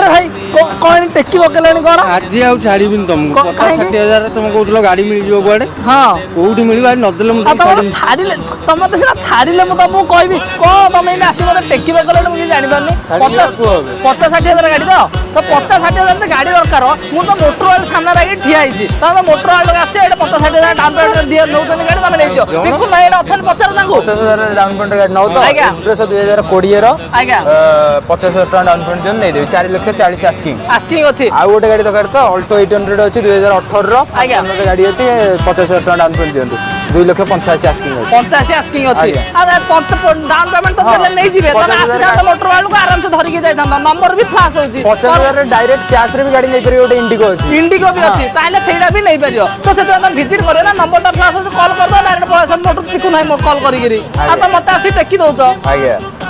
ଭାଇ କଣ ଟେକି ପକେଇଲାଣି କଣ ଆଜି ଆଉ ଛାଡ଼ିବିନି ତମକୁ 50-60 ତମେ କହୁଥିଲ ଗାଡି ମିଳିଯିବ କୁଆଡେ ହଁ କୋଉଠି ମିଳିବ ଆଜି ନଦେଲେ ମୁଁ ଛାଡ଼ିଲେ ତମେ ତ ସିନା ଛାଡ଼ିଲେ ମୁଁ ତମକୁ କହିବି କଣ ତମେ ଏଇନା ଆସି ମତେ ଟେକି ପକେଇଲାଣି ମୁଁ କିଛି ଜାଣିପାରୁନି 50-60 ଗାଡି ତ 50-60 ଗାଡି ଦରକାର ମୁଁ ତ ମୋଟର ଅଏଲ ସାମ୍ନାରେ ଆଗେ ଠିଆ ହେଇଛି ତମେ ତ ମୋଟର ଅଏଲ ଆସିছে ଏଇଟା 50-60 ଡାଉନ୍ ପେମେଣ୍ଟ ନଉଛନ୍ତି ଗାଡି ତମେ ନେଇଛ ବିକୁଲ ଭାଇ ଏଇଟା ଅଛନ୍ତି ପଚାର ତାଙ୍କୁ 50,000 ଡାଉନ୍ ପେମେଣ୍ଟ ଗାଡି ନଉ ତ ଏକ୍ସପ୍ରେସ 2020 ର ଆଜ୍ଞା 50,000 ଟଙ୍କା ଡାଉନ୍ ପେମେଣ୍ଟ ଦିଅନ୍ତୁ ନେଇଦେବି 4,40,000 ଆସ୍କିଂ ଅଛି ଆଉ ଗୋଟେ ଗାଡି ଦରକାର ତ ଅଲ୍ଟୋ 800 ଅଛି 2018 ର ଆଜ୍ଞା ଗାଡି ଅଛି 50,000 ଟଙ୍କା ଡାଉନ୍ ପେମେଣ୍ଟ ଦିଅନ୍ତୁ 2,85,000 ଆସ୍କିଂ ଅଛି 85 ଆସ୍କିଂ ଅଛି ଆରେ ଡାଉନ୍ ପେମେଣ୍ଟ ତ ଦେଲେ ନେଇଯିବେ ତମେ ଆସିଥାନ୍ତ ମୋଟର ଅଏଲକୁ ଆରାମସେ ଧରିକି ଯାଇଥାନ୍ତ ନମ୍ବର ବି ଫ୍ଲାସ୍ ହଉଛି 50,000 ଡାଇରେକ୍ଟ କ୍ୟାଶ ରେ ବି ଗାଡି ନେଇପାରିବ ଗୋଟେ ଇଣ୍ଡିଗୋ ଅଛି ଇଣ୍ଡିଗୋ ବି ଅଛି ଚାହିଁଲେ ସେଇଟା ବି ନେଇପାରିବ ତ ସେଥିପାଇଁ ତମେ ଭିଜିଟ୍ କରିବ ନା ନମ୍ବରଟା ଫ୍ଲାସ୍ ହଉଛି କଲ୍ କରିଦବ ଡାଇରେକ୍ଟ ପଳେଇ ଆସ ମୋଟର ପିକୁ ନାହିଁ କଲ୍ କରିକିରି ଆଉ ତ ମତେ ଆସି ଟେକି ଦଉଛ ଆଜ୍ଞା